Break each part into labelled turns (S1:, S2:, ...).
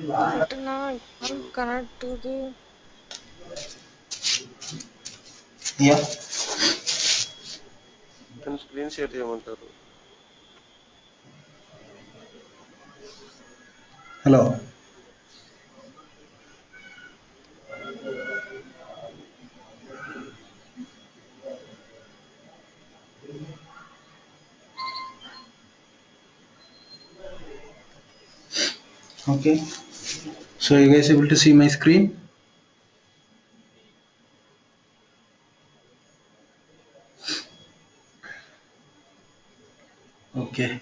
S1: But now I can't connect to the.
S2: Yeah.
S3: Then screen share చేయమంటారు.
S2: Hello. Okay. So you guys able to see my screen? Okay.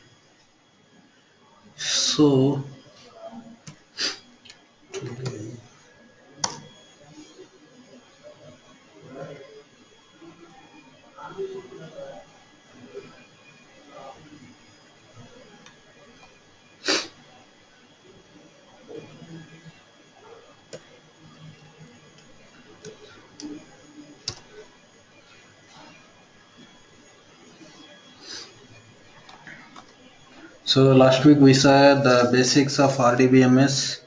S2: So last week we saw the basics of RDBMS.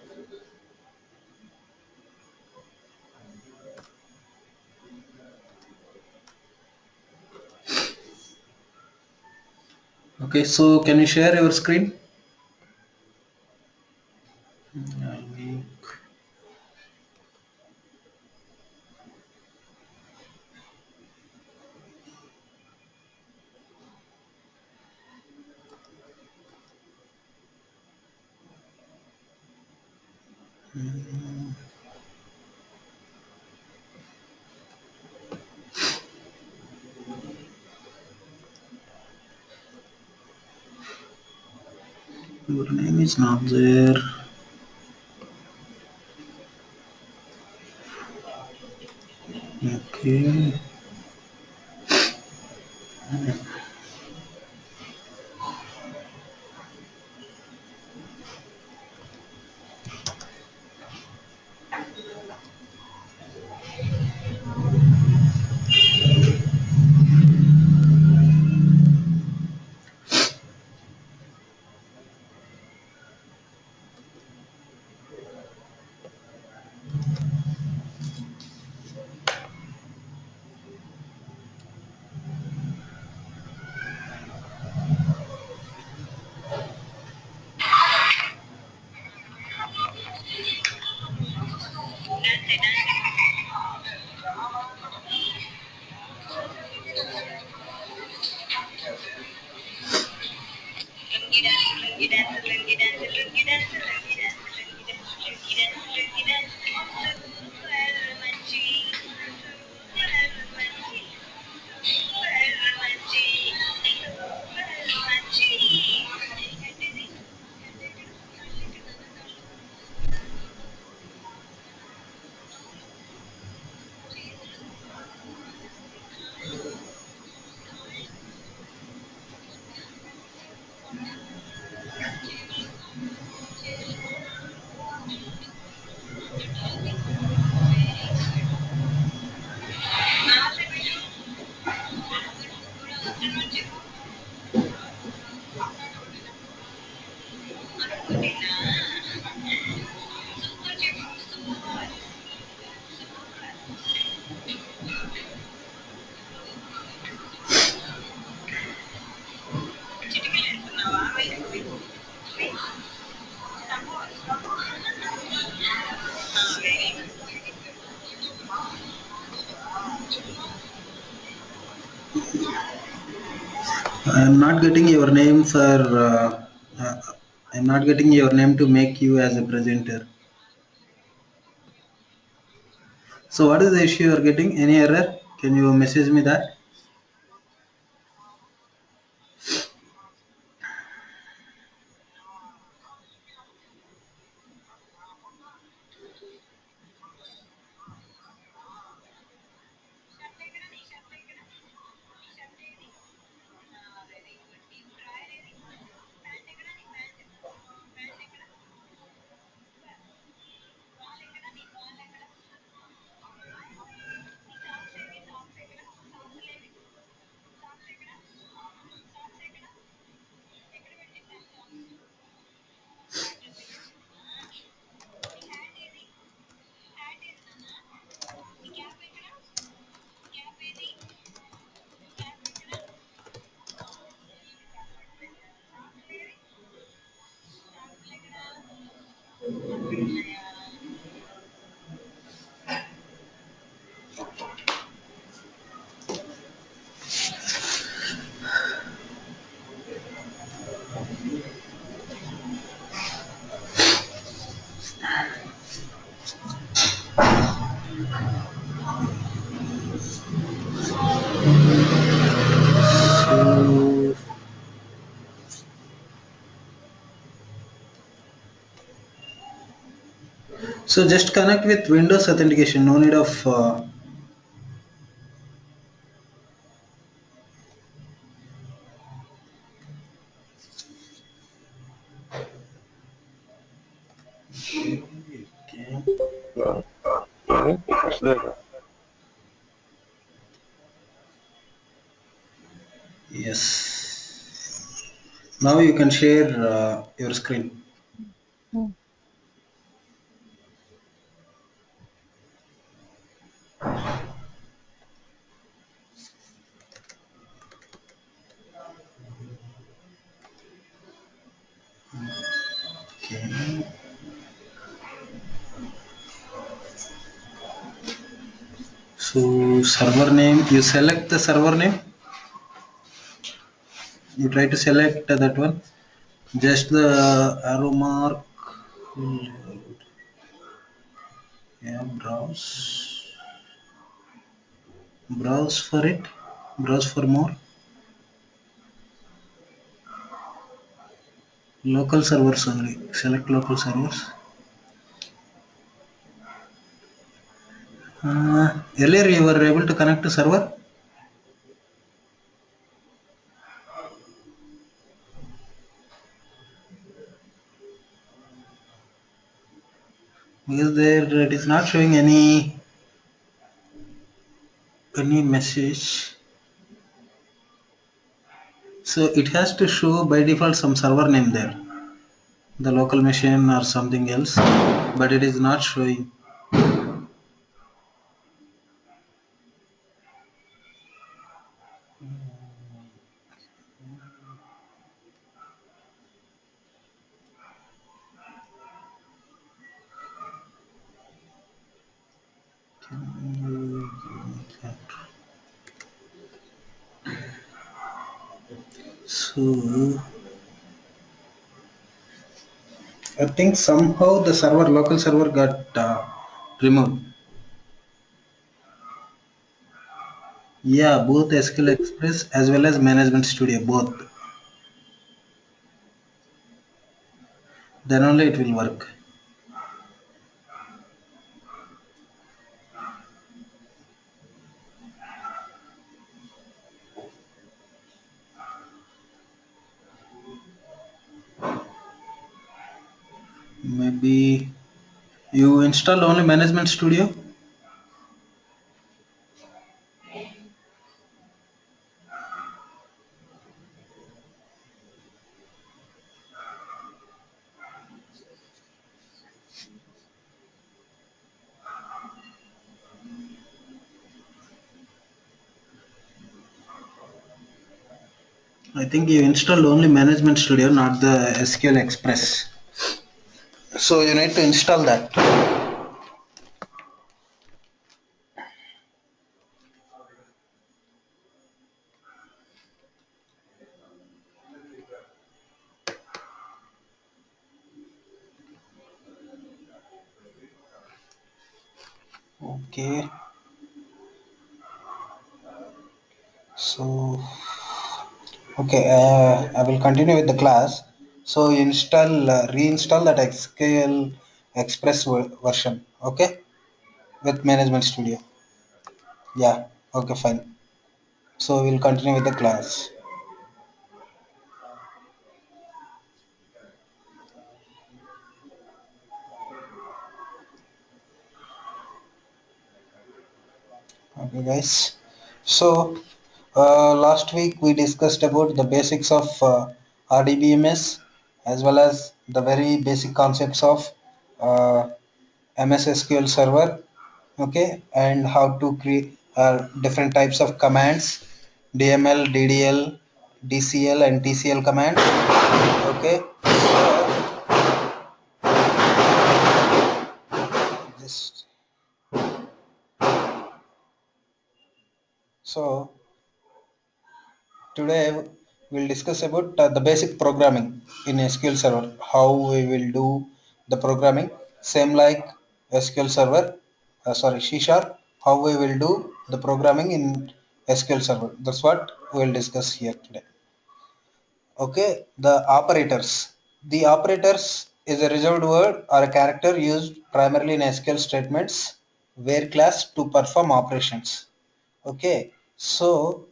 S2: Okay, so can you share your screen? Your name is not there. Okay. I am not getting your name, sir. I am not getting your name to make you as a presenter. So what is the issue you are getting? Any error? Can you message me that? So just connect with Windows authentication. No need of okay.
S3: వస్తలేదా?
S2: Yes. Now you can share your screen. Okay. So server name, you select the server name. You try to select that one. Just the arrow mark. Yeah, browse for it, browse for more. Local servers only, select local servers. Earlier you were able to connect to server because there it is not showing any message, so it has to show by default some server name there, the local machine or something else, but it is not showing. So I think somehow the server, local server got removed. Yeah, both SQL Express as well as Management Studio, both. Then only it will work. Maybe you install only Management Studio. I think you installed only Management Studio, not the SQL Express. So you need to install that. Okay. So okay, I will continue with the class. So reinstall that SQL Express version. Okay, with Management Studio. Yeah. Okay, fine. So we'll continue with the class. Okay, guys. So last week we discussed about the basics of RDBMS as well as the very basic concepts of MS SQL Server. Okay, and how to create different types of commands, DML, DDL, DCL, and TCL command. Okay. Just so today we'll discuss about the basic programming in SQL Server. How we will do the programming, same like SQL Server. Sorry, C Sharp. How we will do the programming in SQL Server. That's what we'll discuss here today. Okay, the operators. The operators is a reserved word or a character used primarily in SQL statements where class to perform operations. Okay, so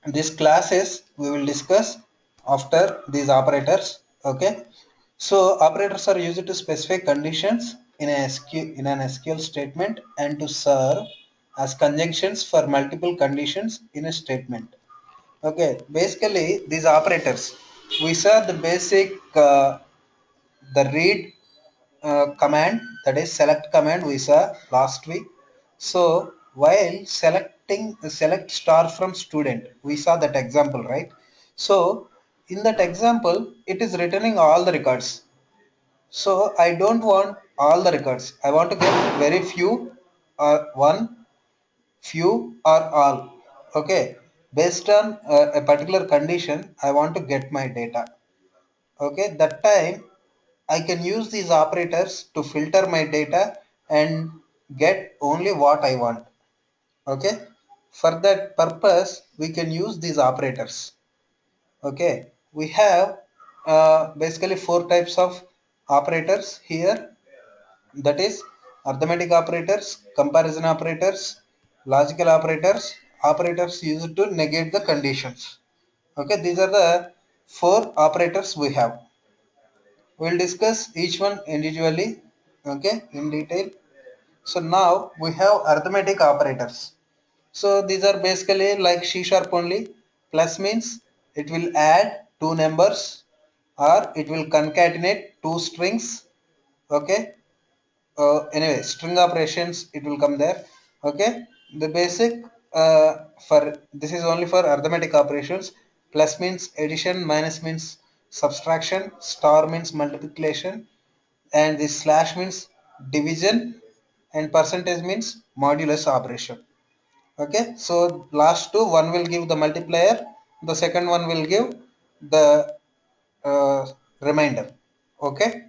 S2: this classes we will discuss after these operators. Okay, so operators are used to specify conditions in an SQL statement and to serve as conjunctions for multiple conditions in a statement. Okay, basically these operators, we saw the basic the read command, that is select command, we saw last week. So while select star from student, we saw that example, right? So in that example it is returning all the records. So I don't want all the records, I want to get very few or one, few or all. Okay, based on a particular condition I want to get my data. Okay, that time I can use these operators to filter my data and get only what I want. Okay, for that purpose we can use these operators. Okay, we have basically four types of operators here, that is arithmetic operators, comparison operators, logical operators, operators used to negate the conditions. Okay, these are the four operators we have. We'll discuss each one individually, okay, in detail. So now we have arithmetic operators. So these are basically like C sharp only. Plus means it will add two numbers or it will concatenate two strings. Okay, anyway, string operations it will come there. Okay, the basic for this is only for arithmetic operations. Plus means addition, minus means subtraction, star means multiplication, and this slash means division, and percentage means modulus operation. Okay, so last two, one will give the multiplier, the second one will give the uh, remainder. Okay,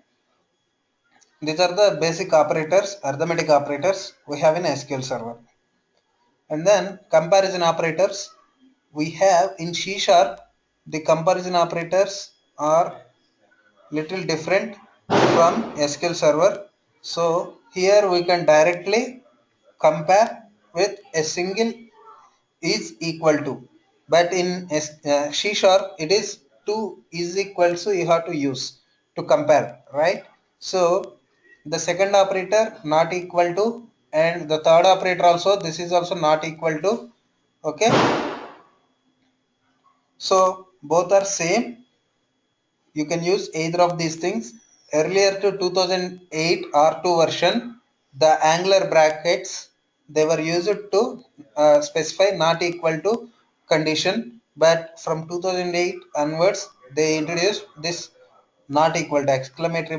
S2: these are the basic operators, arithmetic operators we have in SQL Server. And then comparison operators we have in C Sharp. The comparison operators are little different from SQL Server. So here we can directly compare with a single is equal to, but in C sharp it is 2 is equal to, you have to use to compare, right? So the second operator not equal to, and the third operator also, this is also not equal to. Okay, so both are same, you can use either of these things. Earlier to 2008 R2 version, the angular brackets they were used to specify not equal to condition, but from 2008 onwards they introduced this not equal to exclamatory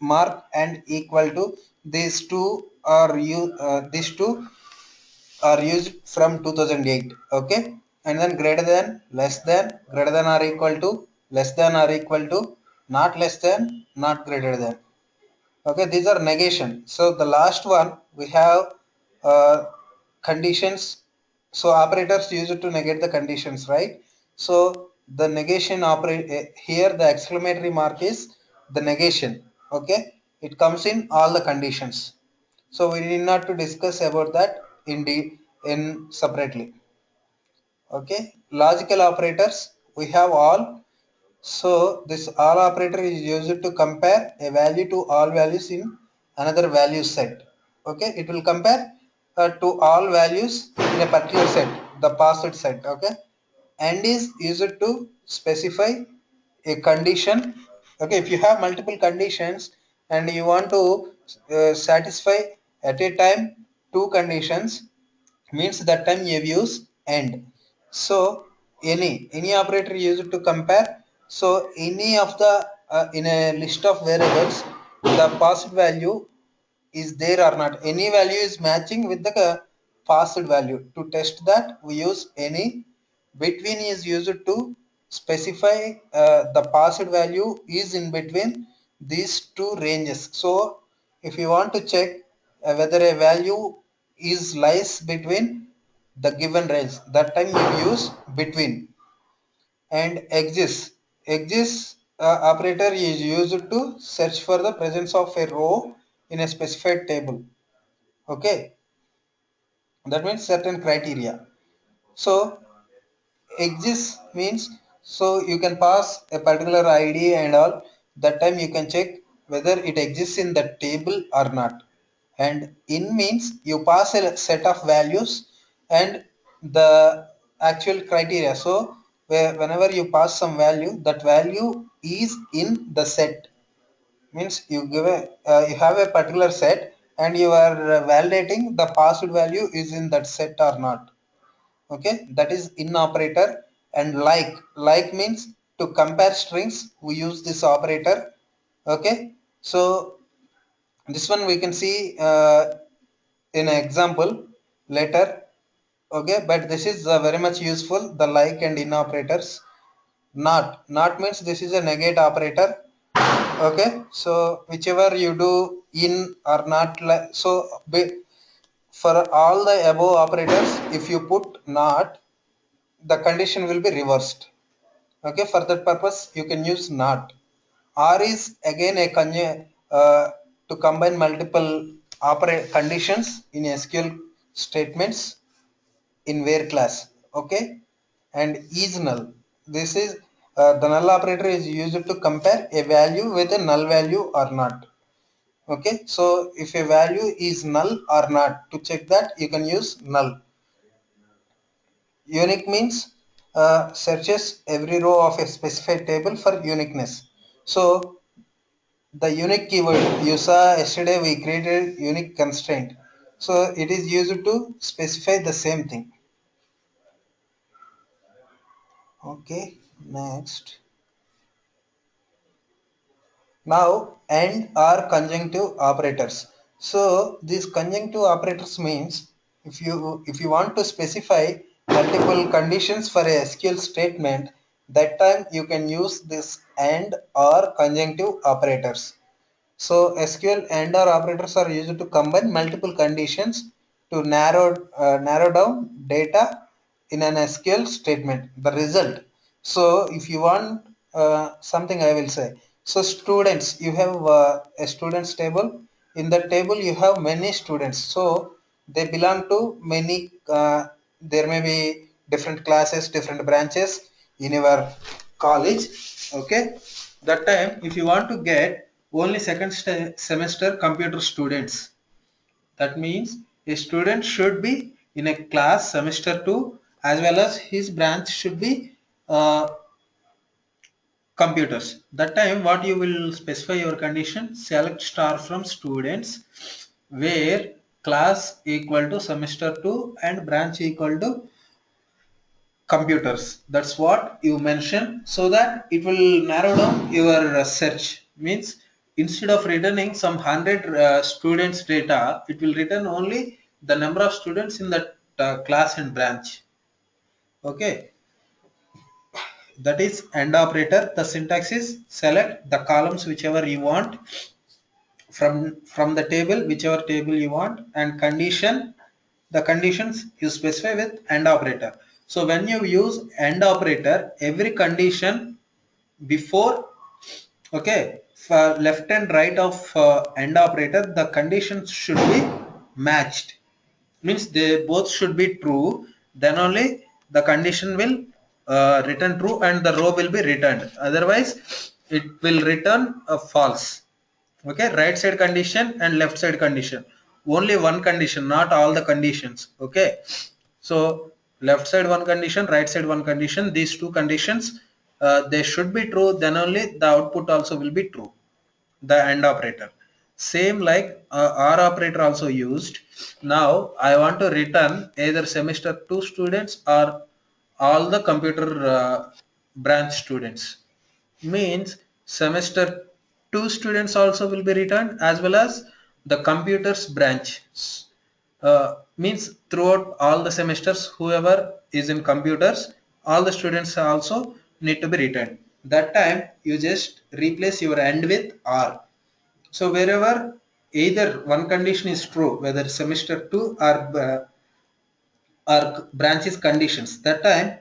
S2: mark and equal to. These two are these two are used from 2008. Okay, and then greater than, less than, greater than or equal to, less than or equal to, not less than, not greater than. Okay, these are negation. So the last one we have uh, conditions. So operators used to negate the conditions, right? So the negation operate here, the exclamatory mark is the negation. Okay, it comes in all the conditions, so we need not to discuss about that in separately. Okay, logical operators we have all. So this all operator is used to compare a value to all values in another value set. Okay, it will compare to all values in a particular set, the password set. Okay, and is used to specify a condition. Okay, if you have multiple conditions and you want to satisfy at a time two conditions, means that time you use and. So any operator used to compare. So any of the in a list of variables, the passed value is there or not. Any value is matching with the passed value. To test that, we use any. Between is used to specify the passed value is in between these two ranges. So if you want to check whether a value is lies between the given range, that time you use between. And exists operator is used to search for the presence of a row in a specified table. Okay, that means certain criteria. So exists means, so you can pass a particular ID and all, that time you can check whether it exists in the table or not. And in means you pass a set of values and the actual criteria. So whenever you pass some value, that value is in the set. Means you give a you have a particular set and you are validating the passed value is in that set or not. Okay, that is in operator. And like means to compare strings, we use this operator. Okay, so this one we can see in an example later. Okay, but this is very much useful, the like and in operators. Not means this is a negate operator. Okay, so whichever you do in or not, like so for all the above operators, if you put not, the condition will be reversed. Okay, for that purpose you can use not. Or is again a to combine multiple operate conditions in SQL statements in where class. Okay, and is null. This is the null operator is used to compare a value with a null value or not. Okay, so if a value is null or not, to check that you can use null. Unique means searches every row of a specified table for uniqueness. So the unique keyword you saw yesterday, we created unique constraint. So it is used to specify the same thing. Okay, next. Now and are conjunctive operators. So these conjunctive operators means if you want to specify multiple conditions for a SQL statement, that time you can use this and or conjunctive operators. So SQL and or operators are used to combine multiple conditions to narrow down data in an SQL statement. The result. So if you want something, I will say. So students, you have a students table. In that table, you have many students. So they belong to many. There may be different classes, different branches in your college. Okay, that time if you want to get only second semester computer students, that means a student should be in a class semester 2 as well as his branch should be uh, computers. That time what you will specify your condition, select star from students where class equal to semester 2 and branch equal to computers. That's what you mention, so that it will narrow down your search. Means instead of returning some 100 students data, it will return only the number of students in that class and branch. Okay, that is AND operator. The syntax is select the columns whichever you want from the table, whichever table you want, and condition, the conditions you specify with AND operator. So when you use AND operator, every condition before, okay, for left and right of AND operator, the conditions should be matched. Means they both should be true, then only the condition will return true and the row will be returned. Otherwise it will return a false. Okay, right side condition and left side condition, only one condition, not all the conditions. Okay, so left side one condition, right side one condition, these two conditions they should be true, then only the output also will be true, the AND operator. Same like OR operator also used. Now I want to return either semester 2 students or all the computer branch students. Means semester 2 students also will be returned as well as the computers branch means throughout all the semesters, whoever is in computers, all the students also need to be returned. That time you just replace your end with R. So wherever either one condition is true, whether semester 2 or branches conditions, that time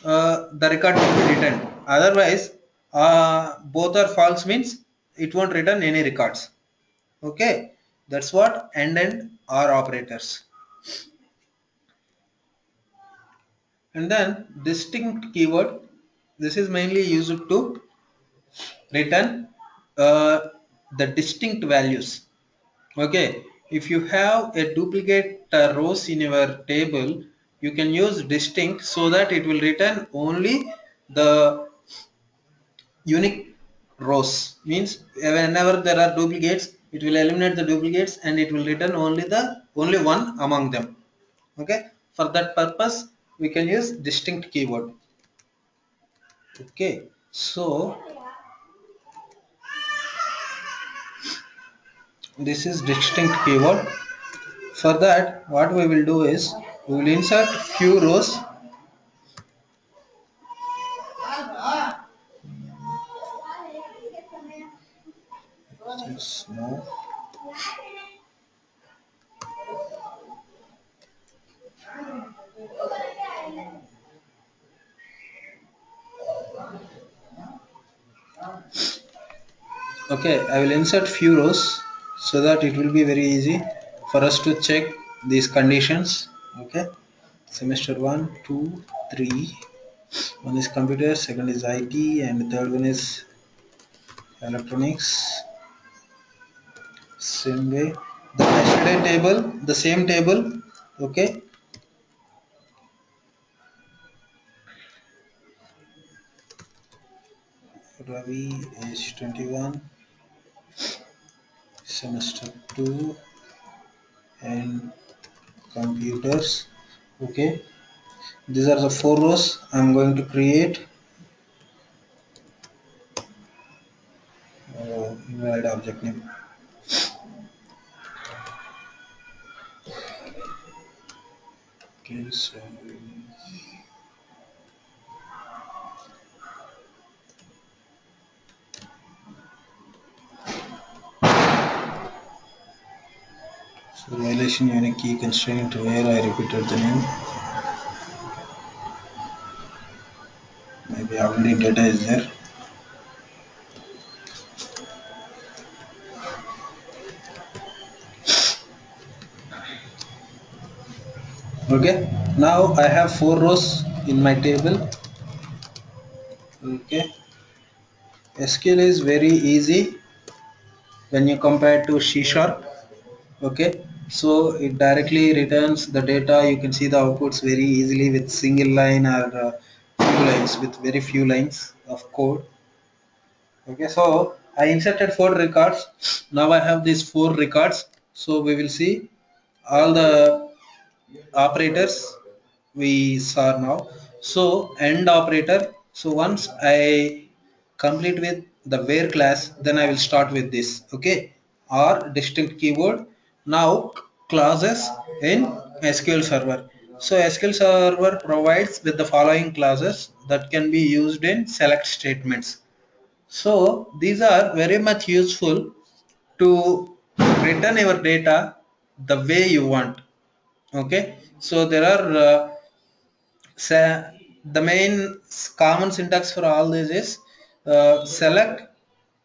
S2: the record will be written. Otherwise, both are false means it won't return any records. Okay, that's what and are operators. And then distinct keyword. This is mainly used to return uh, the distinct values. Okay, if you have a duplicate rows in your table, you can use distinct so that it will return only the unique rows. Means whenever there are duplicates, it will eliminate the duplicates and it will return only one among them. Okay, for that purpose we can use distinct keyword. Okay, so this is distinct keyword. For that, what we will do is we will insert few rows. Just no. Okay, I will insert few rows so that it will be very easy for us to check these conditions. Okay, semester 1 2 3, one is computer, second is IT, and third one is electronics. Same way, the yesterday table, the same table. Okay, Ravi age 21, semester 2, and computers. Okay, these are the four rows I'm going to create. Invalid object name. Okay, so violation unique key constraint where I repeated the name. Maybe already data is there. Okay, now I have four rows in my table. Okay, SQL is very easy when you compare to C sharp. Okay, so it directly returns the data. You can see the outputs very easily with single line or few lines, with very few lines of code. Okay, so I inserted four records. Now I have these four records, so we will see all the operators we saw now. So end operator, so once I complete with the where class, then I will start with this. Okay, or distinct keyword. Now clauses in SQL Server. So SQL Server provides with the following clauses that can be used in select statements. So these are very much useful to return your data the way you want. Okay, so there are the main common syntax for all this is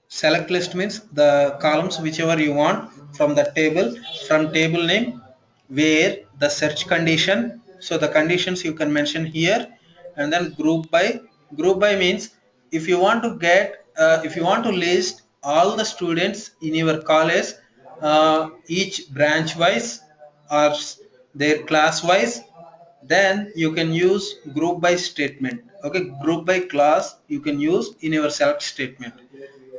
S2: select list means the columns whichever you want from the table, from table name, where the search condition, so the conditions you can mention here. And then group by means if you want to get if you want to list all the students in your college, each branch wise or their class wise, then you can use group by statement. Okay, group by class you can use in your select statement.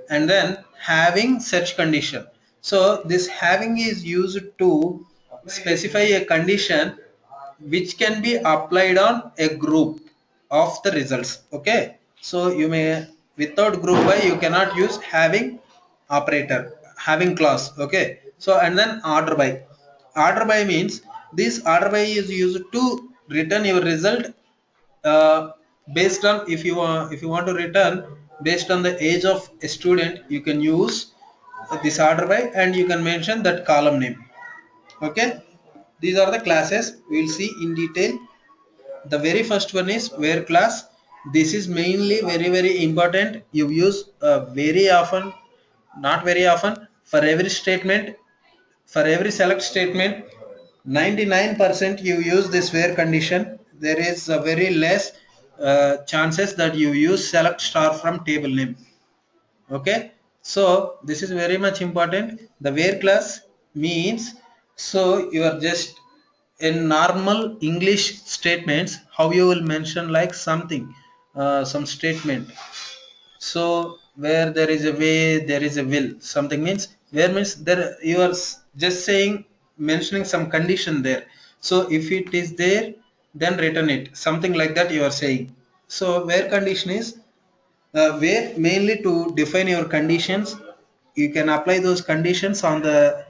S2: And then having search condition, so this having is used to specify a condition which can be applied on a group of the results. Okay, so you may, without group by you cannot use having operator, having clause. Okay, So and then order by. Order by means this order by is used to return your result based on if you want to return based on the age of a student, you can use this order by and you can mention that column name. Okay, these are the classes we will see in detail. The very first one is where class. This is mainly very important. You use very often, not very often, for every statement, for every select statement. 99% you use this where condition. There is a very less chances that you use select star from table name. Okay, so this is very much important. The where class means, so you are just in normal English statements how you will mention like something, some statement. So where there is a way there is a will, something means where means there you are just saying, mentioning some condition there. So if it is there, then return it, something like that you are saying. So where condition is where mainly to define your conditions. You can apply those conditions on the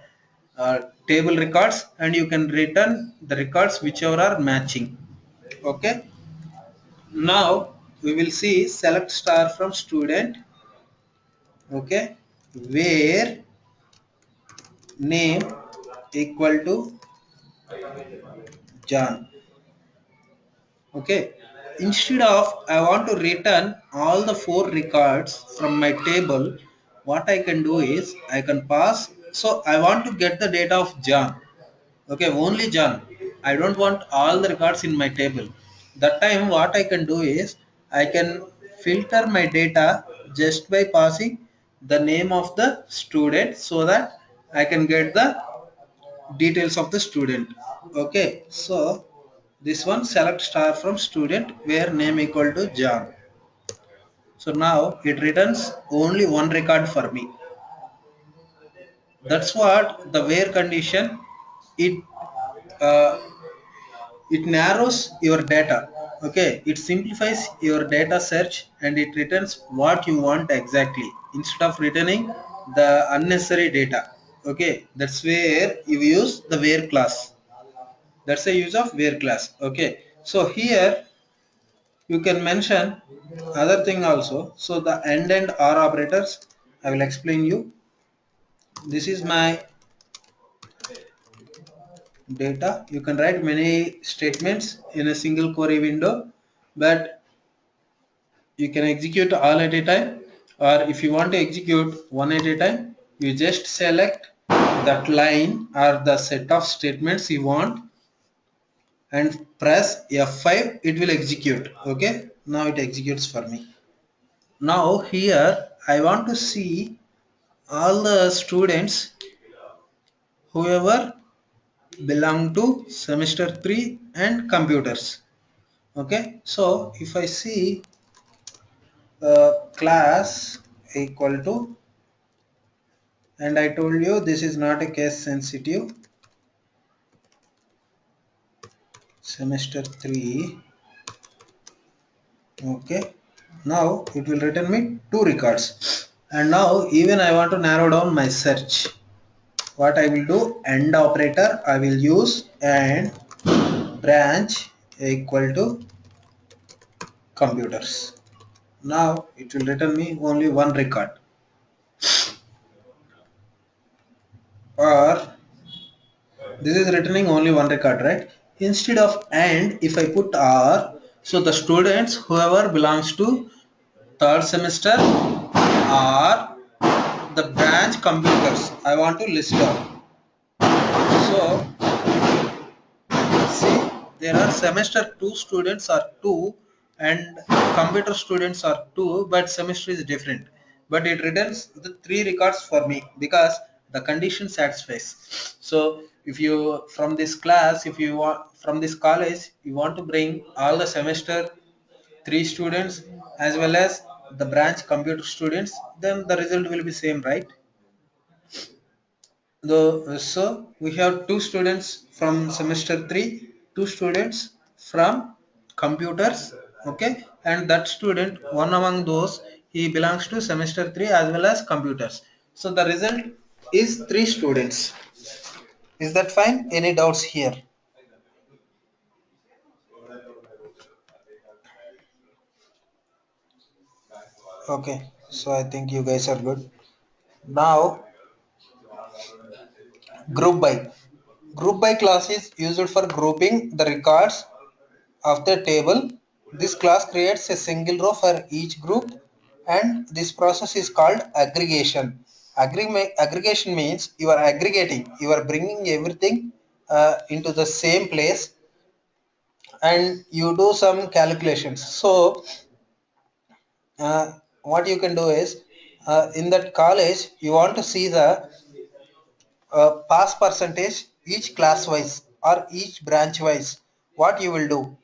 S2: table records and you can return the records whichever are matching. Okay, now we will see select star from student. Okay, where name equal to John. Okay, instead of I want to return all the four records from my table, what I can do is I can pass. So I want to get the data of John. Okay, only John. I don't want all the records in my table. That time what I can do is I can filter my data just by passing the name of the student so that I can get the details of the student. Okay, so this one select star from student where name equal to John. So now it returns only one record for me. That's what the where condition. It uh, it narrows your data. Okay, it simplifies your data search and it returns what you want exactly instead of returning the unnecessary data. Okay, that's where you use the where class. That's the use of where class. Okay, so here you can mention other thing also. So the and or operators I will explain you. This is my data. You can write many statements in a single query window, but you can execute all at a time, or if you want to execute one at a time, you just select that line or the set of statements you want and press F5, it will execute. Okay, now it executes for me. Now here I want to see all the students whoever belong to semester 3 and computers. Okay, so if I see class equal to, and I told you this is not a case sensitive, semester 3. Okay, now it will return me two records. And now even I want to narrow down my search, what I will do, AND operator I will use, and branch equal to computers. Now it will return me only one record, or this is returning only one record, right? Instead of and, if I put or, so the students whoever belongs to third semester or the branch computers I want to list down. So see, there are semester 2 students are 2 and computer students are 2, but semester is different. But it returns the 3 records for me because the condition satisfies. So if you from this class, if you want from this college, you want to bring all the semester 3 students as well as the branch computer students, then the result will be same, right? So we have two students from semester 3, two students from computers. Okay, and that student, one among those, he belongs to semester 3 as well as computers. So the result is 3 students. Is that fine? Any doubts here? Okay, so I think you guys are good. Now, group by. Group by class is used for grouping the records of the table. This class creates a single row for each group, and this process is called aggregation. Aggregation means you are aggregating, you are bringing everything into the same place, and you do some calculations. So what you can do is, in that college you want to see the pass percentage each class wise or each branch wise. What you will do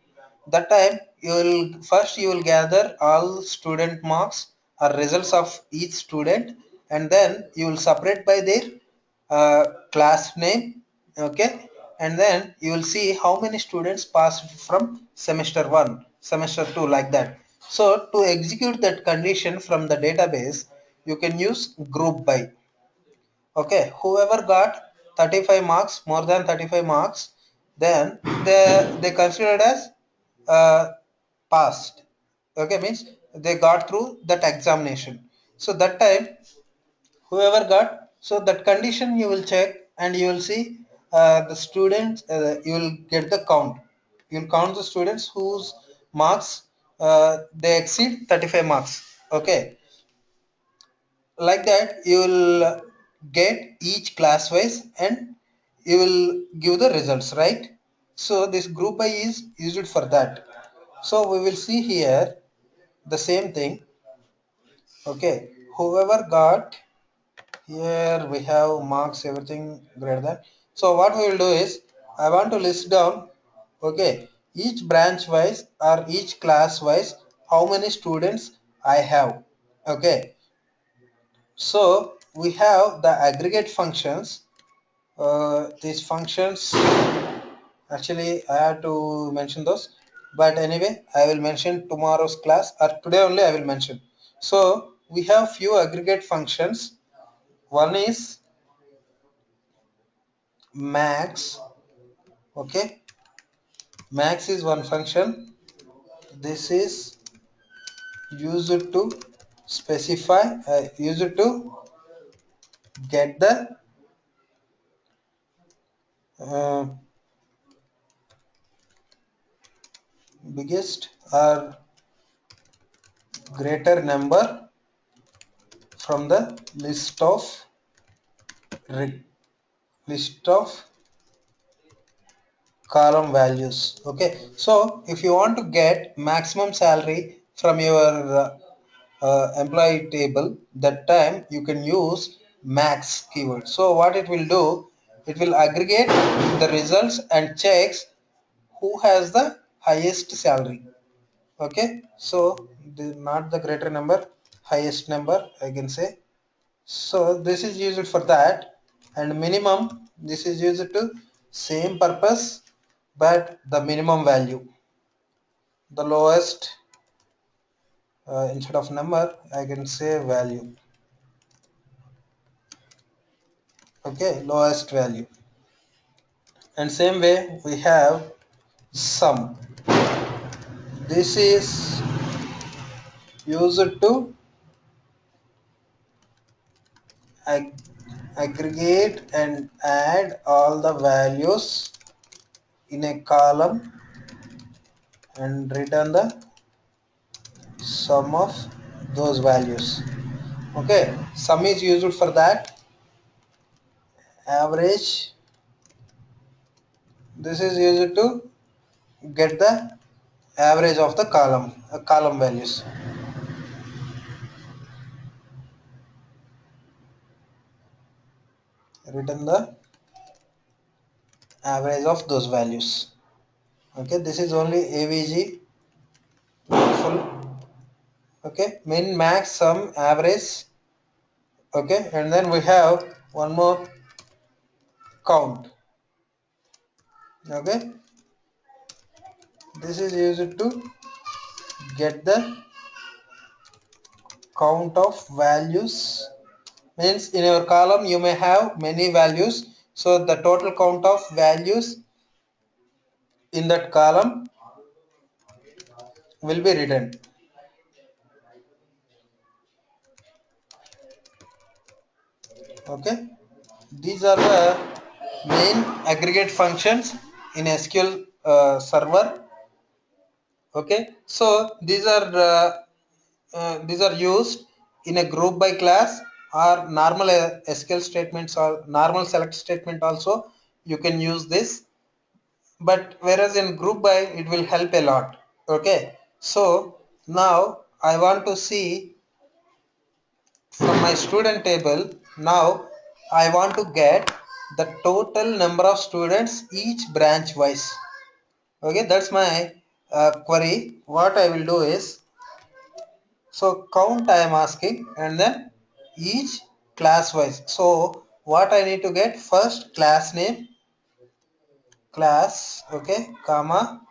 S2: that time, you will first you will gather all student marks or results of each student, and then you will separate by their class name. Okay, and then you will see how many students passed from semester 1, semester 2, like that. So to execute that condition from the database, you can use group by. Okay, whoever got 35 marks, more than 35 marks, then they considered as uh, passed. Okay, means they got through that examination. So that time, whoever got, so that condition you will check, and you will see the students, you will get the count. You will count the students whose marks they exceed 35 marks. Okay, like that you will get each class wise, and you will give the results, right? So this group by is used for that. So we will see here the same thing. Okay, whoever got, here we have marks everything greater than. So what we will do is, I want to list down, okay, each branch wise or each class wise how many students I have. Okay, so we have the aggregate functions. These functions, actually I have to mention those, but anyway I will mention tomorrow's class, or today only I will mention. So we have few aggregate functions. One is max. Okay, max is one function. This is used to specify, used to get the uh, biggest or greater number from the list of column values. Okay, so if you want to get maximum salary from your employee table, that time you can use max keyword. So what it will do, it will aggregate the results and checks who has the highest salary. Okay, so not the greater number, highest number I can say. So this is used for that. And minimum, this is used to same purpose, but the minimum value, the lowest, instead of number I can say value. Okay, lowest value. And same way we have sum. This is used to ag aggregate and add all the values in a column and return the sum of those values. Okay, sum is used for that. Average, this is used to get the average of the column values. Return the average of those values. Okay, this is only avg full. Okay, min, max, sum, average. Okay, and then we have one more, count. Okay, this is used to get the count of values Means in your column you may have many values, so the total count of values in that column will be written. Okay, these are the main aggregate functions in SQL Server. Okay, so these are used in a group by class or normal SQL statements or normal select statement also you can use this, but whereas in group by it will help a lot. Okay, so now I want to see from my student table. Now I want to get the total number of students each branch wise. Okay, that's my query. What I will do is, so count I am asking and then each class wise. So what I need to get, first class name, class, okay, comma,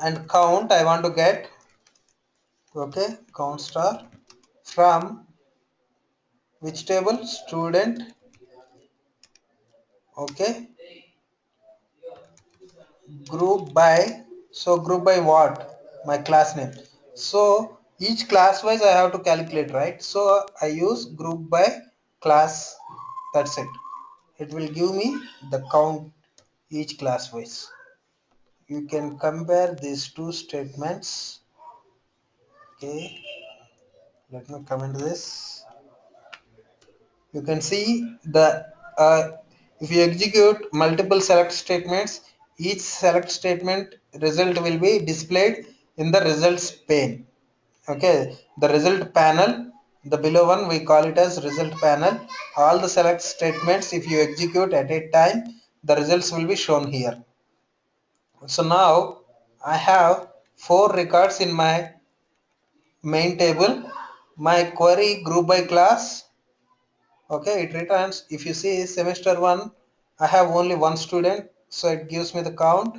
S2: and count I want to get, okay, count star, from which table, student, okay, group by, so group by what, my class name. So each class wise I have to calculate, right? So I use group by class, that's it. It will give me the count each class wise. You can compare these two statements. Okay, let me comment this. You can see the if you execute multiple select statements, each select statement result will be displayed in the results pane. Okay, the result panel, the below one we call it as result panel. All the select statements if you execute at a time, the results will be shown here. So now I have 4 records in my main table. My query group by class, okay, it returns, if you see semester 1 I have only one student, so it gives me the count.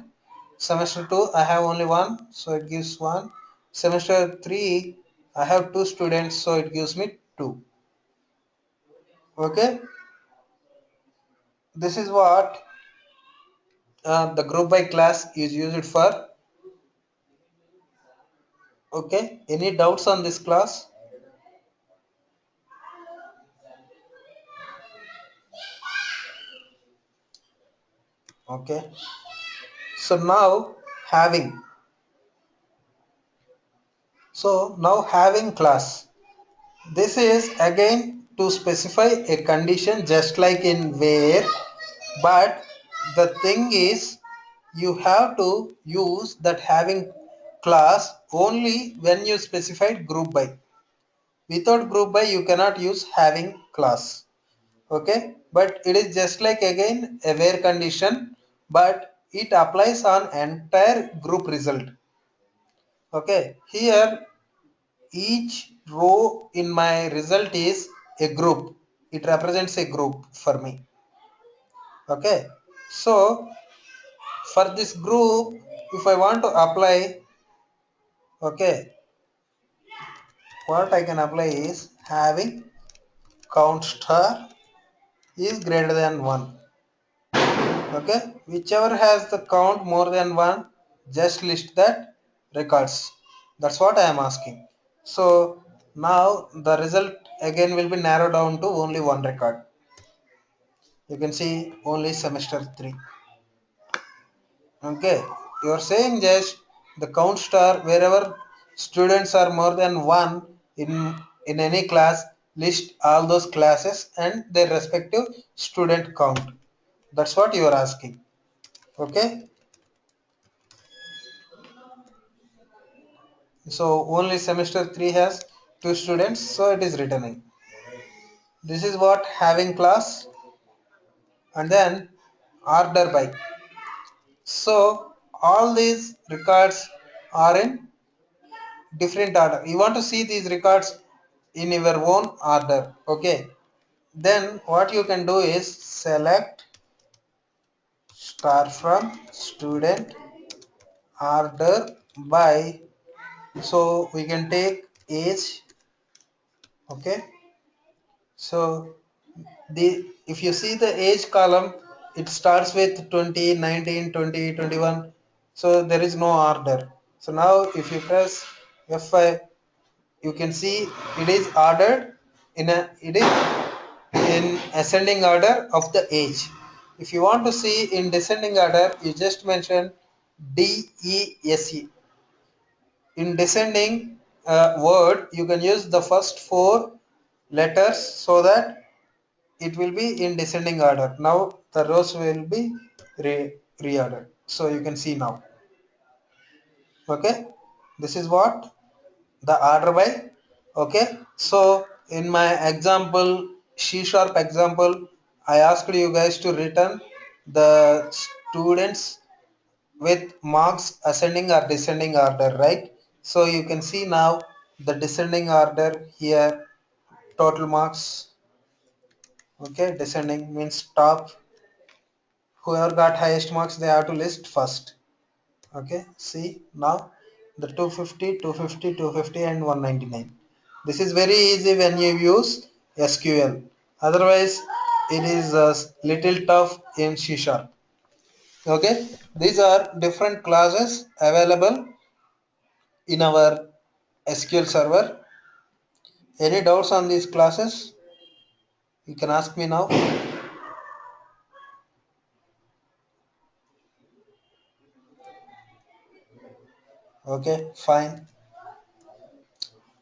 S2: Semester 2 I have only one, so it gives 1. Semester 3 I have 2 students, so it gives me 2. Okay, this is what the group by class is used for. Okay, any doubts on this class? Okay, so now having, so now having class, this is again to specify a condition just like in where, but the thing is you have to use that having class only when you specified group by. Without group by you cannot use having class. Okay, but it is just like again a where condition, but it applies on entire group result. Okay, here each row in my result is a group, it represents a group for me. Okay, so for this group if I want to apply, okay, what I can apply is having count star is greater than 1. Okay, whichever has the count more than 1, just list that records. That's what I am asking. So now the result again will be narrowed down to only one record. You can see only semester 3. Okay, you are saying just the count star wherever students are more than 1 in any class, list all those classes and their respective student count. That's what you are asking. Okay, so only semester 3 has 2 students, so it is returning. This is what having class, and then order by. So all these records are in different order. You want to see these records in your own order. Okay, then what you can do is select star from student order by, so we can take age. Okay, So the if you see the age column, it starts with 20, 19, 20, 21. So there is no order. So now if you press F5, you can see it is ordered it is in ascending order of the age. If you want to see in descending order, you just mention DESE. In descending word, you can use the first four letters so that it will be in descending order. Now the rows will be reordered. So you can see now. Okay, this is what the order by. Okay, so in my example, C sharp example, I asked you guys to return the students with marks ascending or descending order, right? So you can see now the descending order here, total marks. Okay, descending means top. Whoever got highest marks, they have to list first. Okay, see now the 250, 250, 250 and 199. This is very easy when you use SQL. Otherwise, it is a little tough in C sharp. Okay, these are different classes available in our SQL Server. Any doubts on these classes? You can ask me now. Okay, fine.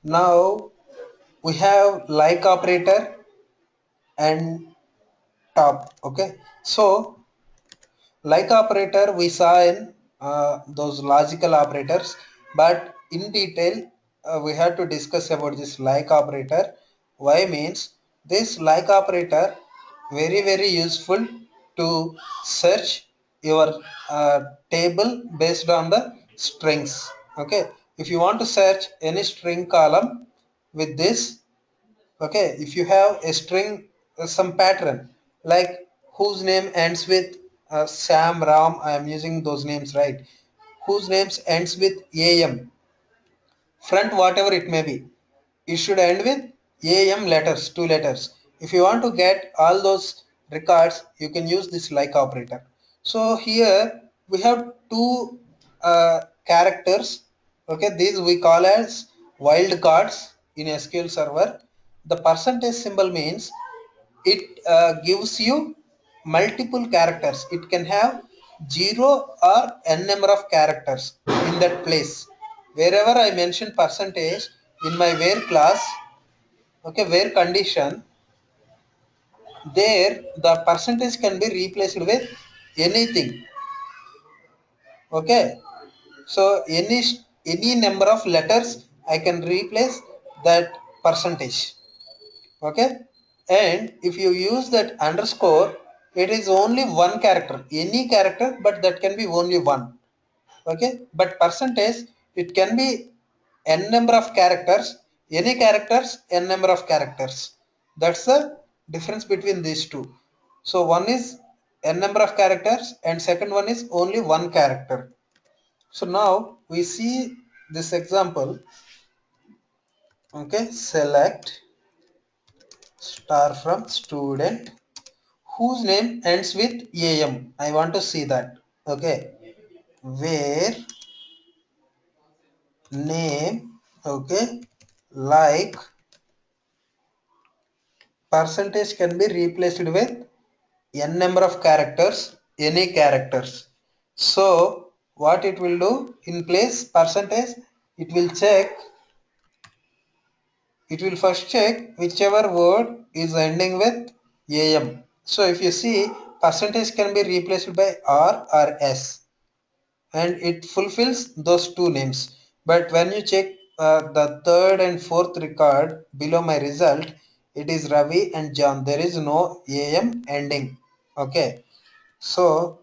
S2: Now we have like operator and top. Okay, so like operator we saw in those logical operators, but in detail we have to discuss about this like operator. Why means this like operator very useful to search your table based on the strings. Okay, if you want to search any string column with this. Okay, if you have a string, some pattern like whose name ends with Sam, Ram, I am using those names, right? Whose names ends with AM, front whatever it may be, it should end with AM letters, two letters. If you want to get all those records, you can use this like operator. So here we have two characters. Okay, these we call as wildcards in SQL Server. The percentage symbol means it gives you multiple characters. It can have 0 or n number of characters in that place. Wherever I mention percentage in my where class, okay, where condition, there the percentage can be replaced with anything. Okay, so any number of letters I can replace that percentage. Okay, and if you use that underscore, it is only one character, any character, but that can be only one. Okay, but percentage, it can be n number of characters, any characters, n number of characters. That's the difference between these two. So one is n number of characters and second one is only one character. So now we see this example. Okay, select star from student whose name ends with AM. I want to see that. Okay, where name, okay, like percentage can be replaced with n number of characters, any characters. So what it will do in place percentage, it will check, it will first check whichever word is ending with AM. So if you see, percentage can be replaced by R or S and it fulfills those two names. But when you check the third and fourth record below my result, it is Ravi and John. There is no AM ending. Okay, so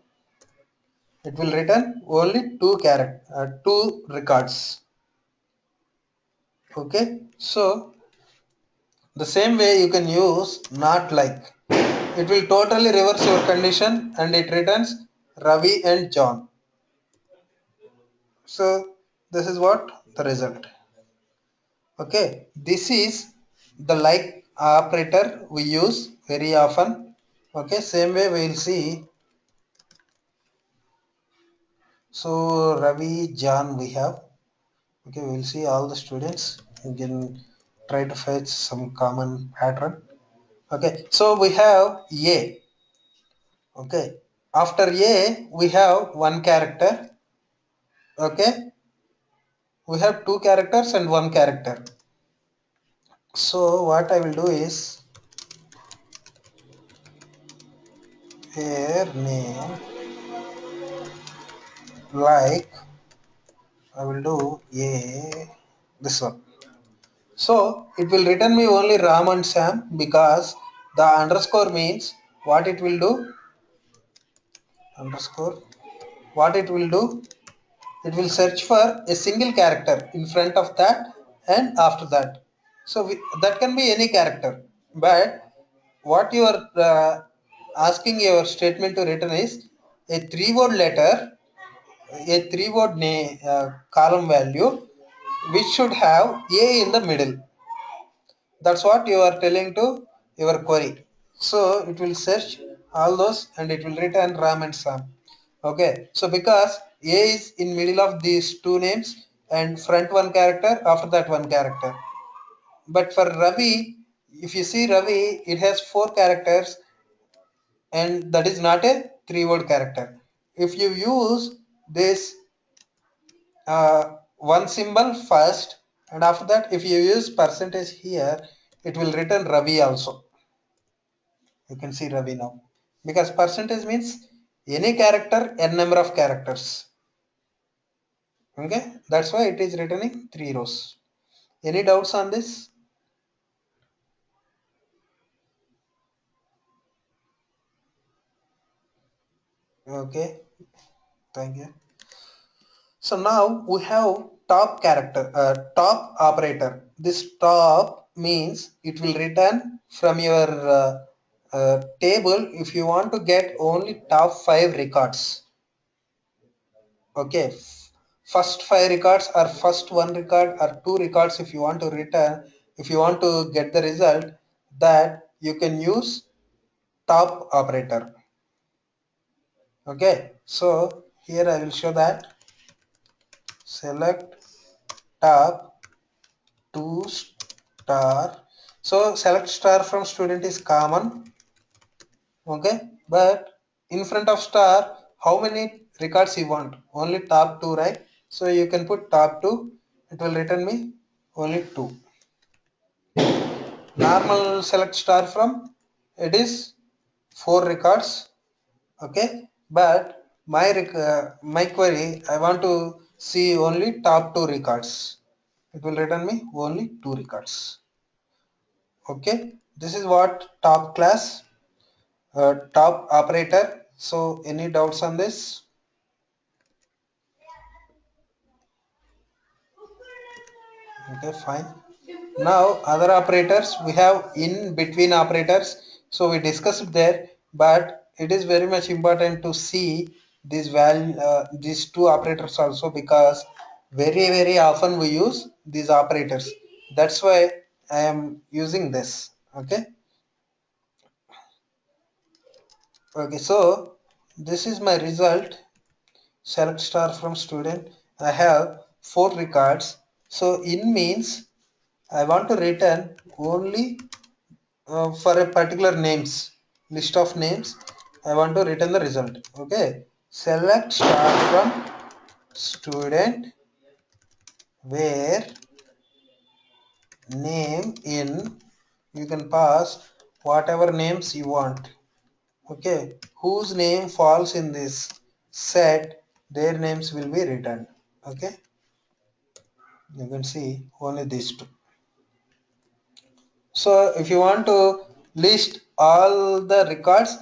S2: it will return only two records. Okay, so the same way you can use not like. It will totally reverse your condition and it returns Ravi and John. So this is what the result. Okay, this is the like operator we use very often. Okay, same way we will see. So Ravi, John we have. Okay, we will see all the students. You can try to fetch some common pattern. Okay, so we have A. Okay, after A we have one character. Okay, we have two characters and one character. So what I will do is here name, like I will do A, this one. So it will return me only Ram and Sam, because the underscore means what it will do, underscore, what it will do, it will search for a single character in front of that and after that. So that can be any character, but what you are asking your statement to return is a three-word letter, a three-word column value, which should have A in the middle. That's what you are telling to your query. So it will search all those and it will return Ram and Sam. Okay, so because A is in middle of these two names and front one character, after that one character. But for Ravi, if you see Ravi, it has four characters and that is not a three-word character. If you use this one symbol first and after that if you use percentage here, it will return Ravi also. You can see Ravi now, because percentage means any character n number of characters. Okay, that's why it is returning 3 rows. Any doubts on this? Okay, thank you. So now we have top character, top operator. This top means it will return from your table if you want to get only top 5 records. Okay, first 5 records or first one record or two records if you want to return, if you want to get the result, that you can use top operator. Okay, so here I will show that select top to star. So select star from student is common. Okay, but in front of star, how many records you want? Only top two, right? So you can put top two. It will return me only two. Normal select star from, it is four records. Okay, but my query, I want to see only top two records. It will return me only two records. Okay, this is what top class, top operator. So any doubts on this? Okay, fine. Now other operators, we have in between operators. So we discussed there, but it is very much important to see these two operators also, because very often we use these operators. That's why I am using this. Okay. Okay, so this is my result. Select star from student. I have four records. So in means I want to return only for a particular names, list of names. I want to return the result. Okay, select star from student where name in, you can pass whatever names you want. Okay, whose name falls in this set, their names will be returned. Okay, you can see only these two. So if you want to list all the records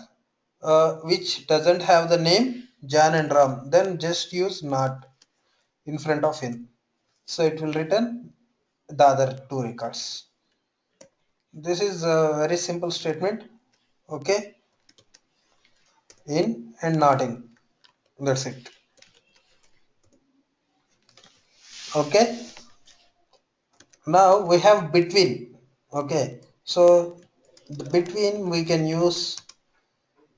S2: which doesn't have the name Jan and Ram, then just use not in front of him. So it will return the other two records. This is a very simple statement. Okay, in and not in. That's it. Okay. Now we have between. Okay. So the between we can use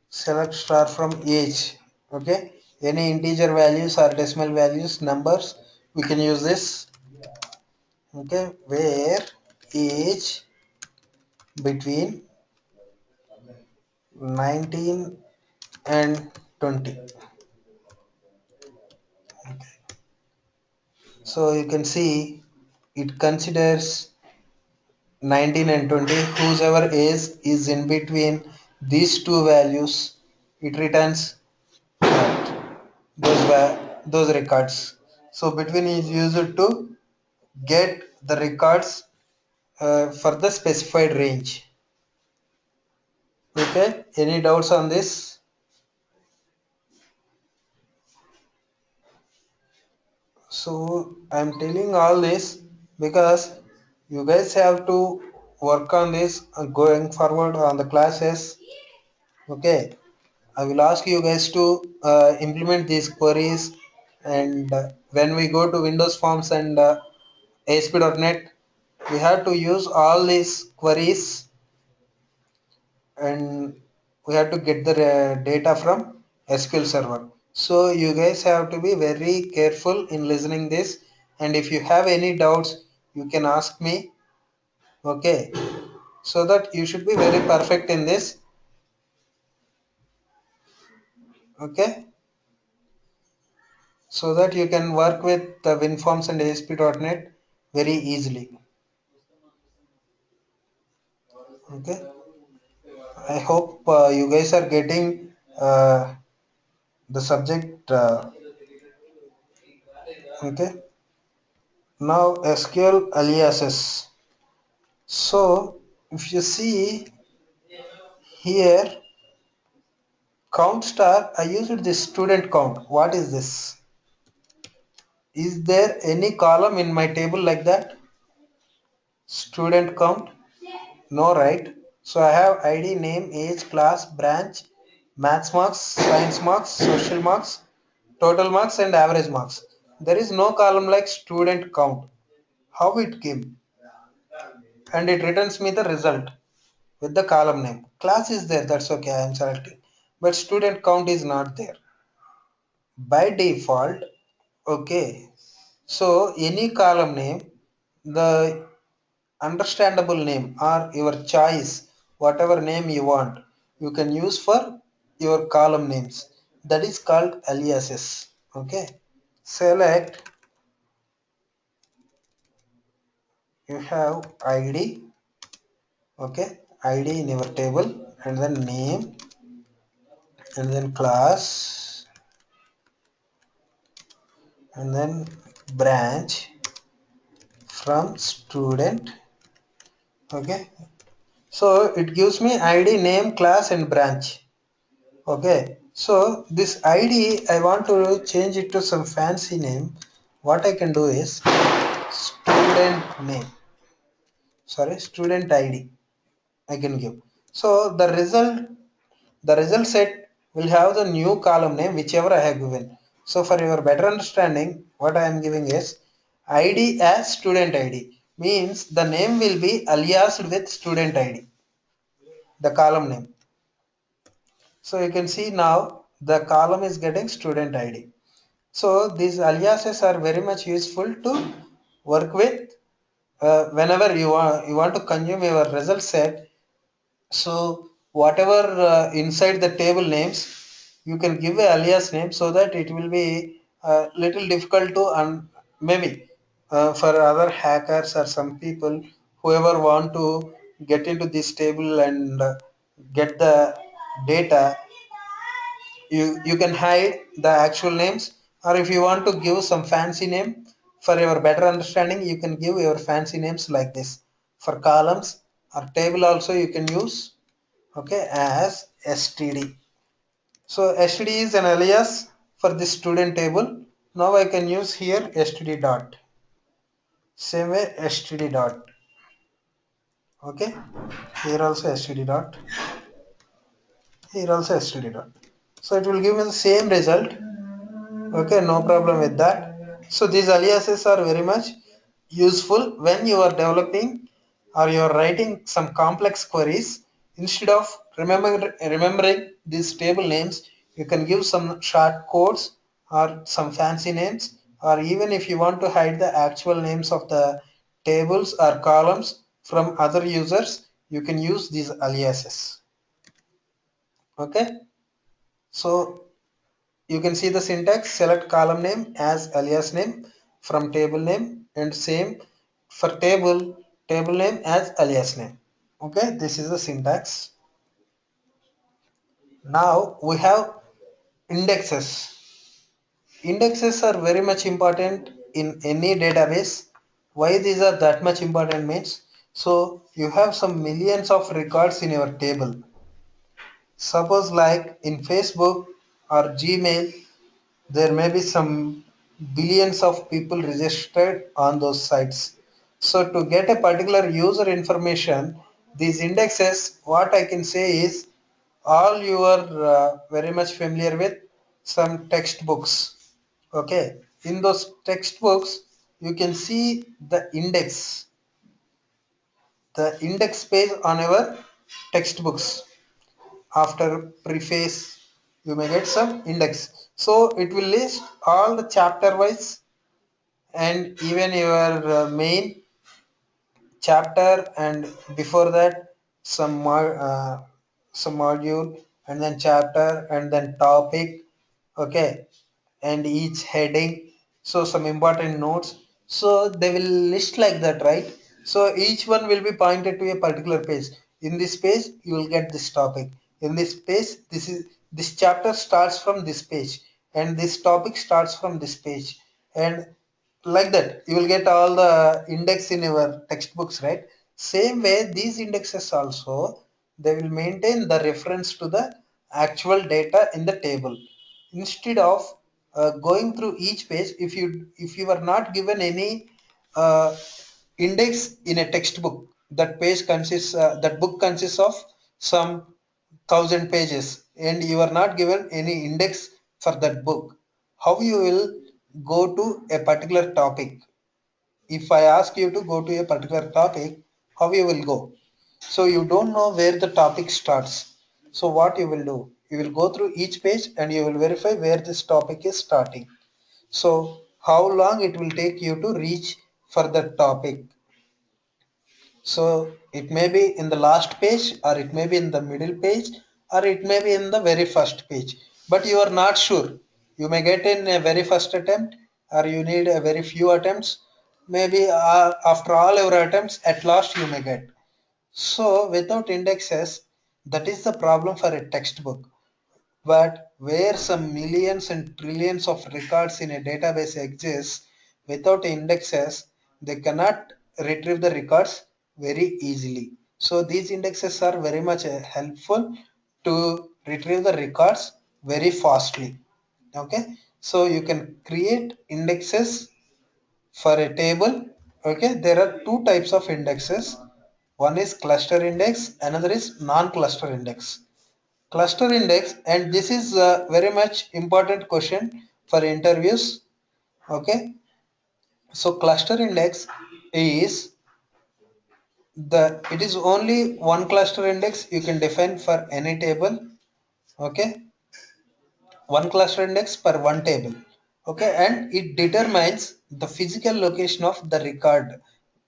S2: select star from age. Okay, any integer values or decimal values numbers we can use this. Okay, where age between 19 and 20. So you can see it considers 19 and 20. Whosoever age is in between these two values, it returns those records. So between is used to get the records for the specified range. Okay, any doubts on this? So I'm telling all this because you guys have to work on this going forward on the classes. Okay, I will ask you guys to implement these queries, and when we go to Windows Forms and ASP.NET, we have to use all these queries, and we have to get the data from SQL Server. So you guys have to be very careful in listening this, and if you have any doubts, you can ask me. Okay, so that you should be very perfect in this. Okay, so that you can work with the WinForms and ASP.NET very easily. Okay, I hope you guys are getting the subject. Okay, now SQL aliases. So if you see here, count star, I used this student count. What is this? Is there any column in my table like that? Student count? No, right? So I have ID, name, age, class, branch, maths marks, science marks, social marks, total marks, and average marks. There is no column like student count. How it came? And it returns me the result with the column name. Class is there, that's okay, I am selecting. But student count is not there. By default, okay. So any column name, the understandable name or your choice, whatever name you want, you can use for your column names. That is called aliases. Okay. Select, you have ID, okay, ID in your table, and then name, and then class, and then branch from student. Okay. So it gives me ID, name, class, and branch. Okay, so this ID I want to change it to some fancy name. What I can do is student name, sorry, student ID I can give. So the result set will have the new column name whichever I have given. So for your better understanding, what I am giving is ID as student ID, means the name will be aliased with student ID, the column name. So you can see now the column is getting student ID. So these aliases are very much useful to work with whenever you want to consume your result set. So whatever inside the table names, you can give a alias name so that it will be little difficult to maybe for other hackers or some people whoever want to get into this table and get the data, you can hide the actual names, or if you want to give some fancy name for your better understanding, you can give your fancy names like this. For columns or table also you can use, okay, as std. So std is an alias for this student table. Now I can use here std dot, same way std dot. Okay, here also std dot, here also std dot. So it will give me the same result. Okay, no problem with that. So these aliases are very much useful when you are developing or you're writing some complex queries, instead of remembering these table names, you can give some short codes or some fancy names, or even if you want to hide the actual names of the tables or columns from other users, you can use these aliases. Okay, so you can see the syntax: select column name as alias name from table name, and same for table name as alias name. Okay, this is the syntax. Now we have indexes. Indexes are very much important in any database. Why these are that much important means, so you have some millions of records in your table. Suppose like in Facebook or Gmail, there may be some billions of people registered on those sites. So to get a particular user information, these indexes, what I can say is, all you are very much familiar with some textbooks. Okay, in those textbooks, you can see the index page on our textbooks. After preface, you may get some index. So it will list all the chapter wise and even your main chapter, and before that some module, and then chapter, and then topic. Okay, and each heading, so some important notes, so they will list like that, right? So each one will be pointed to a particular page. In this page you will get this topic. In this page, this chapter starts from this page, and this topic starts from this page, and like that you will get all the index in your textbooks, right? Same way, these indexes also, they will maintain the reference to the actual data in the table. Instead of going through each page, if you are not given any uh, index in a textbook, that book consists of some 1,000 pages, and you are not given any index for that book, how you will go to a particular topic? If I ask you to go to a particular topic, how you will go? So you don't know where the topic starts. So what you will do? You will go through each page and you will verify where this topic is starting. So how long it will take you to reach for the topic? So it may be in the last page, or it may be in the middle page, or it may be in the very first page. But you are not sure. You may get in a very first attempt, or you need a very few attempts. Maybe after all your attempts, at last you may get. So without indexes, that is the problem for a textbook. But where some millions and trillions of records in a database exist, without indexes, they cannot retrieve the records very easily. So these indexes are very much helpful to retrieve the records very fastly. Okay, so you can create indexes for a table. Okay, there are two types of indexes. One is cluster index, another is non-cluster index. Cluster index, and this is a very much important question for interviews. Okay, so cluster index is it is only one cluster index you can define for any table. Okay, one cluster index per one table. Okay, and it determines the physical location of the record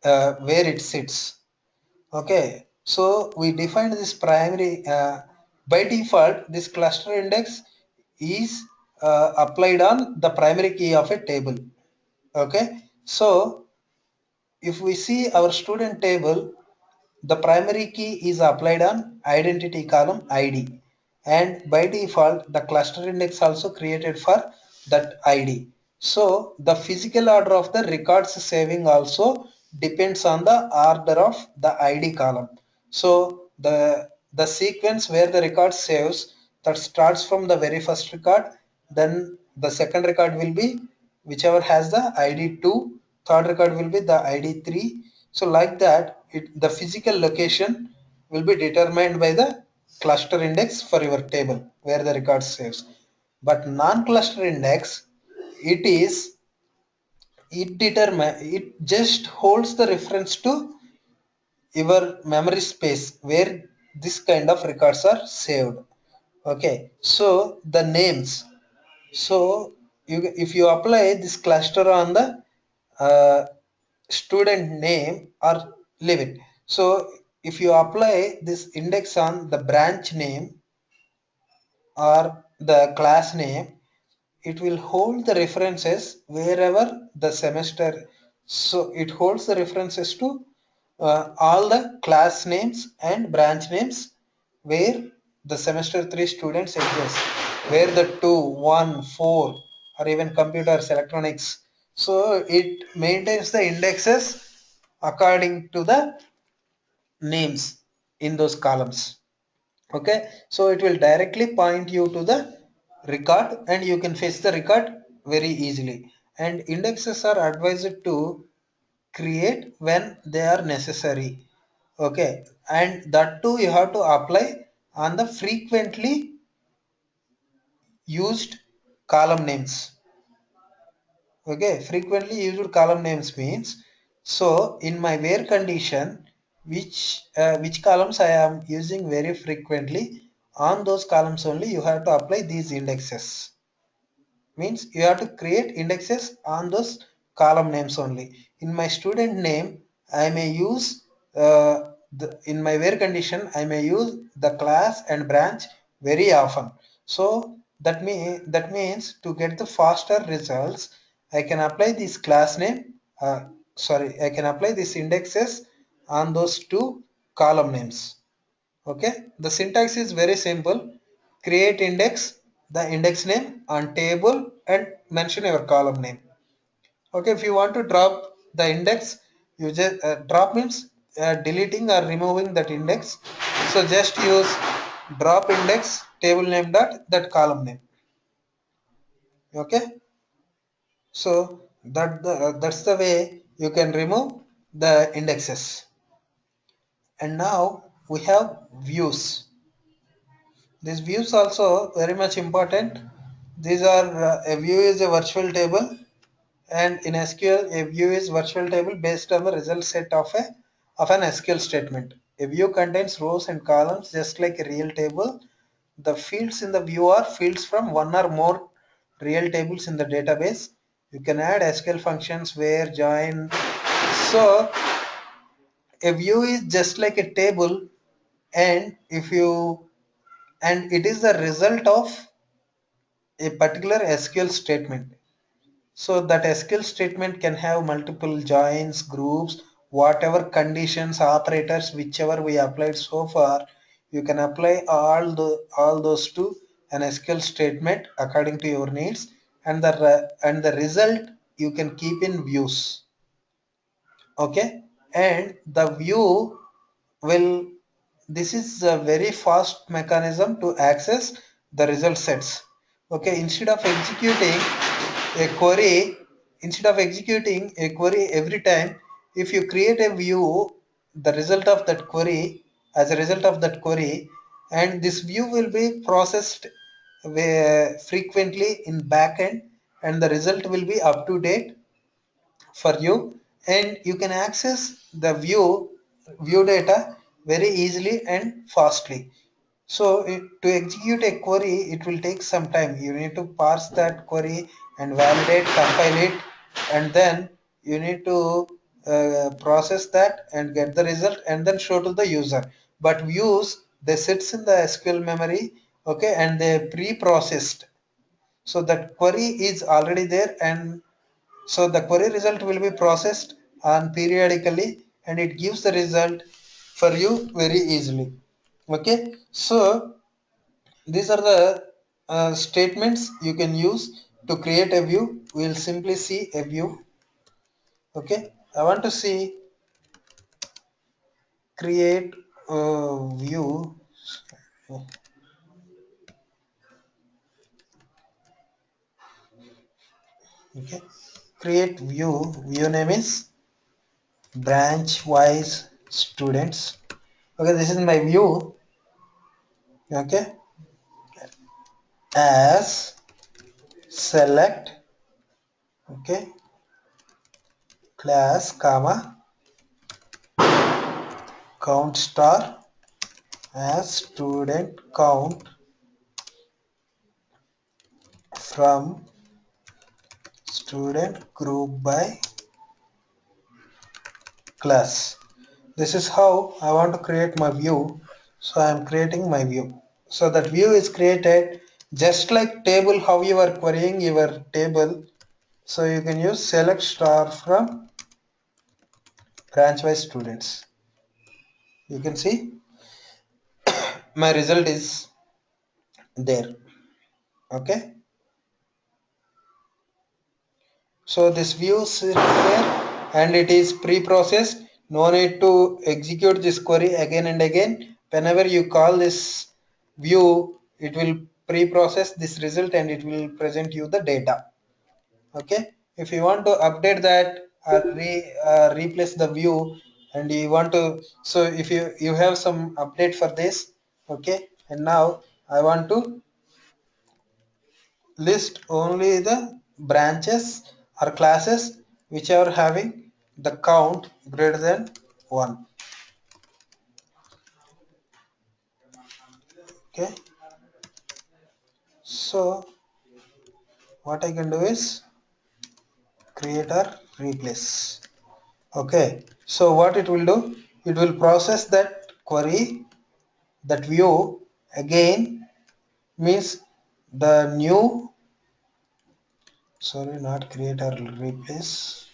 S2: where it sits. Okay, so we defined this primary, by default this cluster index is applied on the primary key of a table. Okay, so if we see our student table, the primary key is applied on identity column ID, and by default the cluster index also created for that ID. So the physical order of the records saving also depends on the order of the ID column. So the sequence where the record saves, that starts from the very first record, then the second record will be whichever has the ID 2, third record will be the ID 3. So like that, the physical location will be determined by the cluster index for your table where the record saves. But non-cluster index, it is it just holds the reference to your memory space where this kind of records are saved. Okay, so the names. So if you apply this cluster on the uh, student name or leave it. So if you apply this index on the branch name or the class name, it will hold the references wherever the semester. So it holds the references to all the class names and branch names where the semester 3 students exist, where the 2 1 4 or even computers electronics. So it maintains the indexes according to the names in those columns. Okay, so it will directly point you to the record and you can fetch the record very easily. And indexes are advised to create when they are necessary. Okay, and that too you have to apply on the frequently used column names. Okay, frequently used column names means, so in my where condition, which columns I am using very frequently, on those columns only you have to apply these indexes. Means you have to create indexes on those column names only. In my student name I may use in my where condition I may use the class and branch very often. So that means to get the faster results I can apply this class name, sorry, I can apply these indexes on those two column names. Okay, the syntax is very simple. Create index, the index name on table and mention your column name. Okay, if you want to drop the index, you just drop means deleting or removing that index. So just use drop index table name dot that column name. Okay, so that's the way you can remove the indexes. And now we have views. These views also very much important. These are a view is a virtual table, and in SQL a view is virtual table based on the result set of an SQL statement. A view contains rows and columns just like a real table. The fields in the view are fields from one or more real tables in the database. You can add SQL functions where join. So a view is just like a table, and if you and it is the result of a particular SQL statement. So that SQL statement can have multiple joins, groups, whatever conditions, operators, whichever we applied so far. You can apply all those to an SQL statement according to your needs, and the result you can keep in views. Okay, and the view will, this is a very fast mechanism to access the result sets. Okay, a query instead of executing a query every time, if you create a view, the result of that query, as a result of that query, and this view will be processed frequently in backend, and the result will be up to date for you, and you can access the view data very easily and fastly. So to execute a query it will take some time. You need to parse that query and validate, compile it, and then you need to process that and get the result and then show to the user. But views, they sits in the SQL memory, okay, and they pre-processed, so that query is already there, and so the query result will be processed on periodically and it gives the result for you very easily. Okay, so these are the statements you can use to create a view. We'll simply see a view. Okay, I want to see create a view. Okay, create view name is branch wise students. Okay, this is my view. Okay, as select, okay, class comma count star as student count from student group by class. This is how I want to create my view. So I am creating my view. So that view is created just like table, how you are querying your table. So you can use select star from branch wise students. You can see my result is there. Okay. So this view is there and it is pre-processed. No need to execute this query again and again. Whenever you call this view, it will pre-process this result and it will present you the data. Okay. If you want to update that or replace the view and you want to, so if you have some update for this, okay. And now I want to list only the branches or classes which are having the count greater than 1. Okay, so what I can do is create or replace. Okay, so what it will do, it will process that query, that view again, means the new, sorry, not create or replace,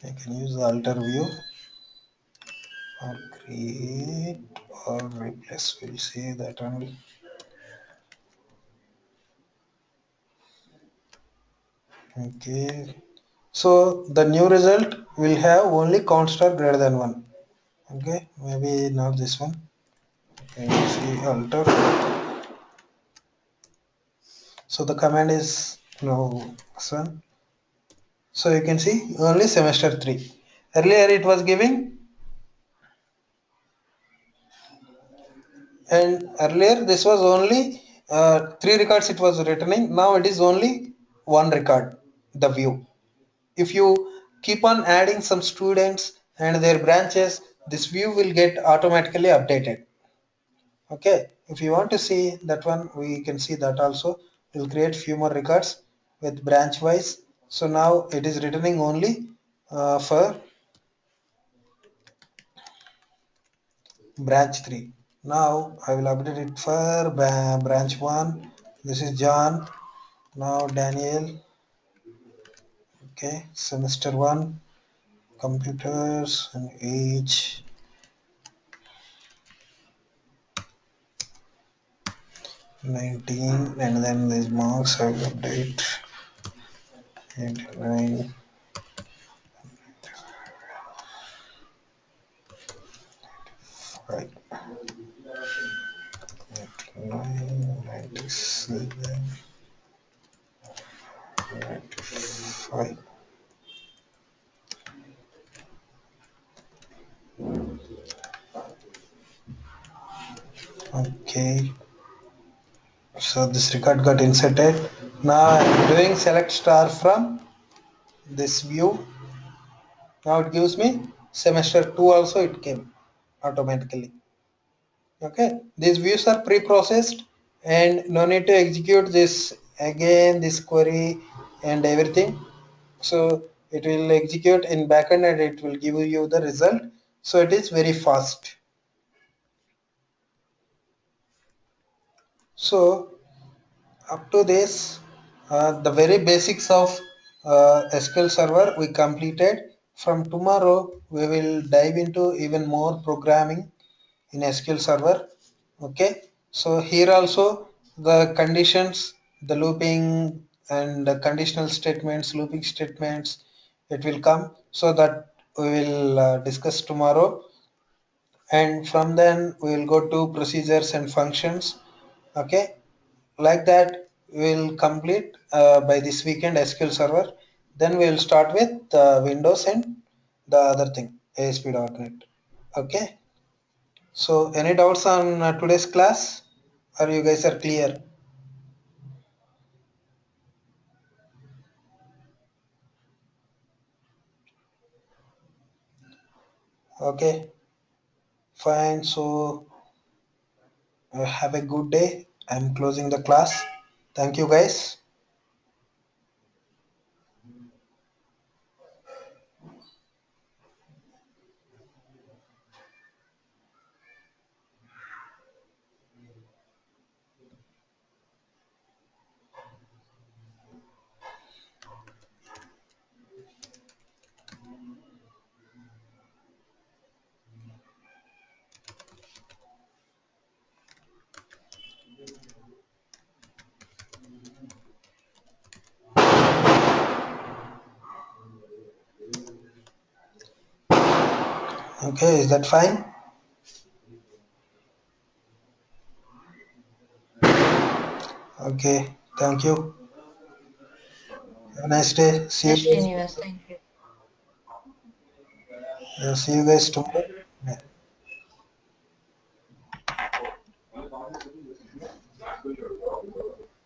S2: I can use the alter view or create or replace, we'll see that only. Okay, so the new result will have only count star greater than 1. Okay, maybe not this one. Okay, see alter. So the command is no this one. So you can see only semester 3. Earlier it was giving, and earlier this was only 3 records it was returning. Now it is only 1 record, the view. If you keep on adding some students and their branches, this view will get automatically updated. Okay, if you want to see that one, we can see that also. We'll create few more records with branch wise. So now it is returning only for branch 3. Now I will update it for branch 1. This is John. Now Daniel. Okay, semester 1, computers and age 19, and then these marks I will update 89, right, 89, 97, 95. Okay, so this record got inserted. Now I'm doing select star from this view. Now it gives me semester 2 also, it came automatically. Okay, these views are pre-processed and no need to execute this again, this query and everything. So it will execute in backend and it will give you the result. So it is very fast. So up to this, the very basics of SQL Server we completed. From tomorrow, we will dive into even more programming in SQL Server. Okay, so here also the conditions, the looping and the conditional statements, looping statements, it will come. So that we will discuss tomorrow, and from then we will go to procedures and functions. Okay, like that we will complete by this weekend SQL Server. Then we will start with Windows and the other thing, ASP.NET. Okay, so any doubts on today's class, or you guys are clear? Okay, Fine. So have a good day. I'm closing the class. Thank you, guys. Okay, is that fine? Okay, thank you. Have a nice day. See you
S4: Yes,
S2: guys.
S4: Srinivas, thank you.
S2: See you guys tomorrow. Yeah.